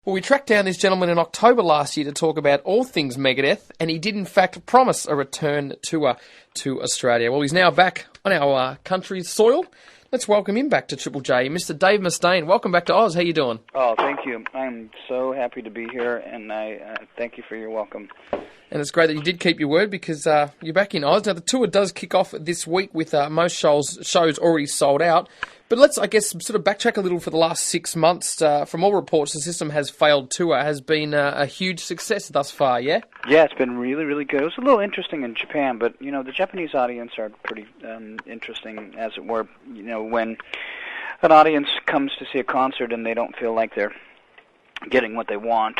Well, we tracked down this gentleman in October last year to talk about all things Megadeth, and he did in fact promise a return tour to Australia. Well, he's now back on our country's soil. Let's welcome him back to Triple J. Mr. Dave Mustaine, welcome back to Oz. How you doing? Oh, thank you. I'm so happy to be here, and I thank you for your welcome. And it's great that you did keep your word because you're back in Oz. Now, the tour does kick off this week with most shows already sold out. But let's, I guess, sort of backtrack a little for the last 6 months. From all reports, the System Has Failed tour has been a huge success thus far, yeah? Yeah, it's been really, really good. It was a little interesting in Japan, but, you know, the Japanese audience are pretty interesting, as it were. You know, when an audience comes to see a concert and they don't feel like they're getting what they want,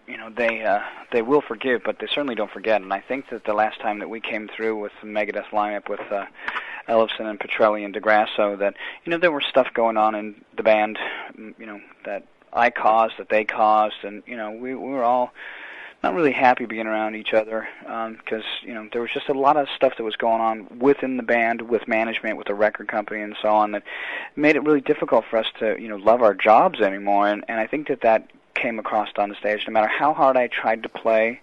you know, they will forgive, but they certainly don't forget. And I think that the last time that we came through with the Megadeth lineup with Ellefson and Petrelli and DeGrasso, that, you know, there was stuff going on in the band, you know, that I caused, that they caused, and, you know, we were all not really happy being around each other because, you know, there was just a lot of stuff that was going on within the band, with management, with the record company and so on, that made it really difficult for us to, you know, love our jobs anymore. And I think that came across on the stage. No matter how hard I tried to play,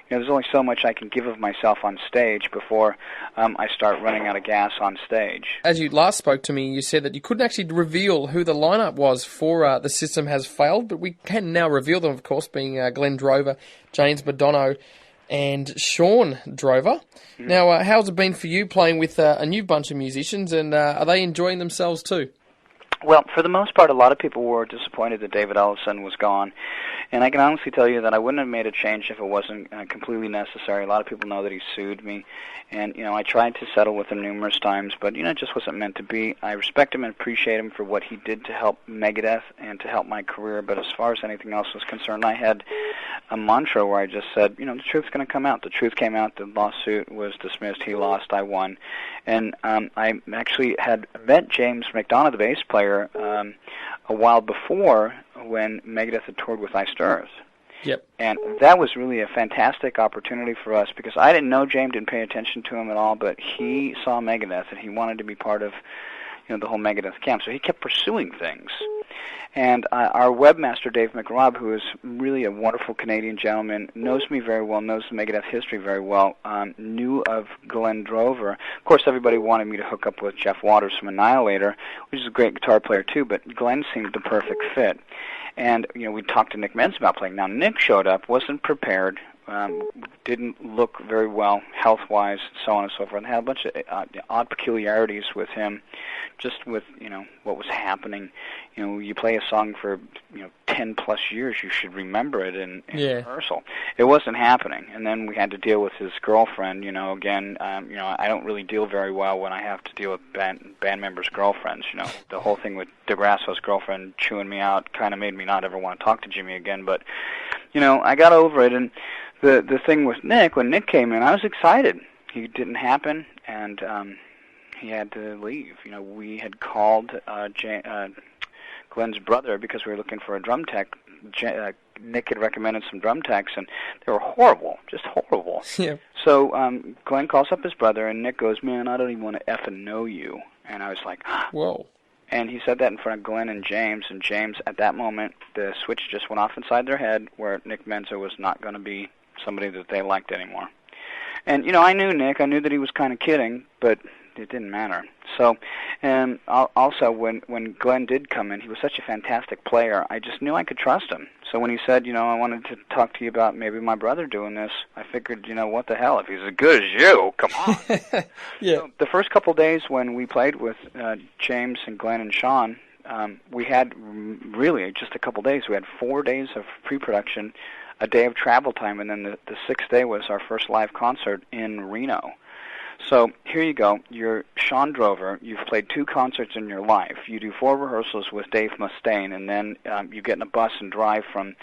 you know, there's only so much I can give of myself on stage before I start running out of gas on stage. As you last spoke to me, you said that you couldn't actually reveal who the lineup was for The System Has Failed, but we can now reveal them, of course, being Glenn Drover, James Madonna, and Sean Drover. Mm-hmm. Now, how's it been for you playing with a new bunch of musicians, and are they enjoying themselves too? Well, for the most part, a lot of people were disappointed that David Ellefson was gone. And I can honestly tell you that I wouldn't have made a change if it wasn't completely necessary. A lot of people know that he sued me. And, you know, I tried to settle with him numerous times, but, you know, it just wasn't meant to be. I respect him and appreciate him for what he did to help Megadeth and to help my career. But as far as anything else was concerned, I had a mantra where I just said, you know, the truth's going to come out. The truth came out. The lawsuit was dismissed. He lost. I won. And I actually had met James McDonough, the bass player, a while before when Megadeth had toured with Iced Earth. Yep. And that was really a fantastic opportunity for us because I didn't know James, didn't pay attention to him at all, but he saw Megadeth and he wanted to be part of, you know, the whole Megadeth camp. So he kept pursuing things. And our webmaster, Dave McRobb, who is really a wonderful Canadian gentleman, knows me very well, knows the Megadeth history very well, knew of Glenn Drover. Of course, everybody wanted me to hook up with Jeff Waters from Annihilator, which is a great guitar player too, but Glenn seemed the perfect fit. And, you know, we talked to Nick Menz about playing. Now, Nick showed up, wasn't prepared, didn't look very well health-wise, so on and so forth, and had a bunch of odd peculiarities with him, just with, you know, what was happening. You know, you play a song for, you know, 10-plus years, you should remember it in rehearsal. It wasn't happening. And then we had to deal with his girlfriend, you know, again, you know, I don't really deal very well when I have to deal with band members' girlfriends, you know. The whole thing with DeGrasso's girlfriend chewing me out kind of made me not ever want to talk to Jimmy again, but, you know, I got over it. And the thing with Nick, when Nick came in, I was excited. He didn't happen, and he had to leave. You know, we had called Glenn's brother because we were looking for a drum tech. Nick had recommended some drum techs, and they were horrible, just horrible. Yeah. So Glenn calls up his brother, and Nick goes, "Man, I don't even want to effing know you." And I was like, whoa. And he said that in front of Glenn and James at that moment, the switch just went off inside their head where Nick Menza was not going to be somebody that they liked anymore. And, you know, I knew Nick. I knew that he was kind of kidding, but it didn't matter. So, and also when Glenn did come in, he was such a fantastic player. I just knew I could trust him. So when he said, you know, I wanted to talk to you about maybe my brother doing this, I figured, you know, what the hell, if he's as good as you, come on. Yeah. So the first couple days when we played with James and Glenn and Sean, we had really just a couple days. We had 4 days of pre-production, a day of travel time, and then the sixth day was our first live concert in Reno. So here you go. You're Sean Drover. You've played 2 concerts in your life. You do 4 rehearsals with Dave Mustaine, and then you get in a bus and drive from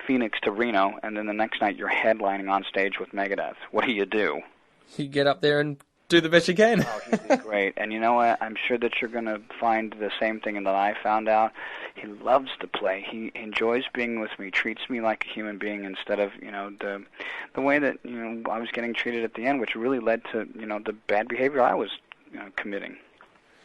Phoenix to Reno, and then the next night you're headlining on stage with Megadeth. What do? You get up there and do the best you can. Oh, he did great. And you know what? I'm sure that you're going to find the same thing that I found out. He loves to play. He enjoys being with me, treats me like a human being instead of, you know, the way that, you know, I was getting treated at the end, which really led to, you know, the bad behavior I was, you know, committing.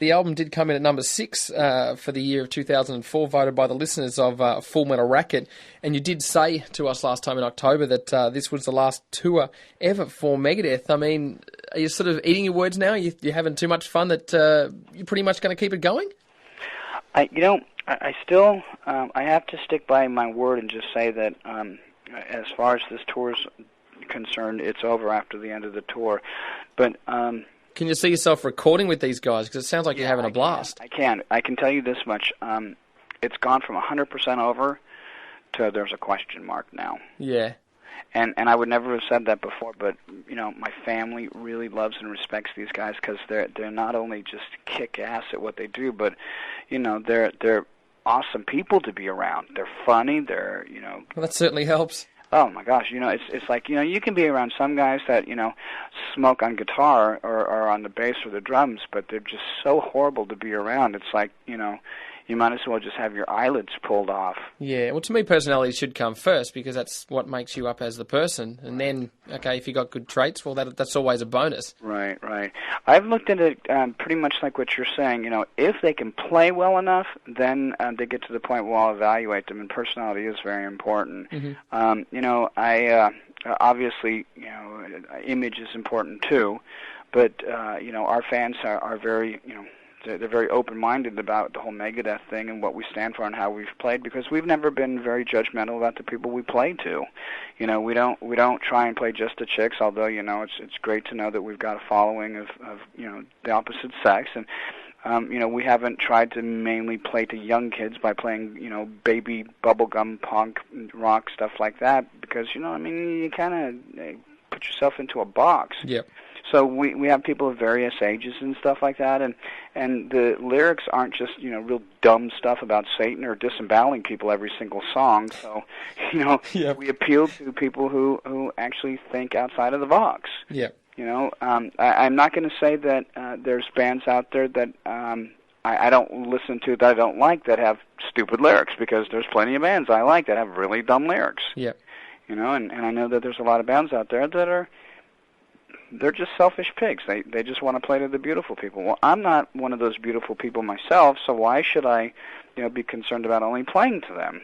the album did come in at number 6 for the year of 2004, voted by the listeners of Full Metal Racket. And you did say to us last time in October that this was the last tour ever for Megadeth. I mean, are you sort of eating your words now? You're having too much fun that you're pretty much going to keep it going? I still I have to stick by my word and just say that as far as this tour is concerned, it's over after the end of the tour. But can you see yourself recording with these guys? Because it sounds like you're having a blast. I can. I can tell you this much. It's gone from 100% over to there's a question mark now. Yeah. And I would never have said that before, but my family really loves and respects these guys because they're not only just kick ass at what they do, but they're awesome people to be around. They're funny. They're Well, that certainly helps. Oh my gosh, it's like you can be around some guys that smoke on guitar or on the bass or the drums, but they're just so horrible to be around. It's like you might as well just have your eyelids pulled off. Yeah, well, to me, personality should come first because that's what makes you up as the person. And then, okay, if you got good traits, well, that's always a bonus. Right. I've looked at it pretty much like what you're saying. If they can play well enough, then they get to the point where I'll evaluate them, and personality is very important. Mm-hmm. I obviously, image is important too, but our fans are very, they're very open-minded about the whole Megadeth thing and what we stand for and how we've played, because we've never been very judgmental about the people we play to. We don't try and play just the chicks, although it's great to know that we've got a following of the opposite sex, and we haven't tried to mainly play to young kids by playing baby bubblegum punk rock stuff like that, because you kind of put yourself into a box. Yep. So we have people of various ages and stuff like that, and the lyrics aren't just real dumb stuff about Satan or disemboweling people every single song. So Yep. We appeal to people who actually think outside of the box. Yeah. I'm not going to say that there's bands out there that I don't listen to that I don't like that have stupid lyrics, because there's plenty of bands I like that have really dumb lyrics. Yeah. And I know that there's a lot of bands out there that they're just selfish pigs. They just want to play to the beautiful people. Well, I'm not one of those beautiful people myself, so why should I be concerned about only playing to them?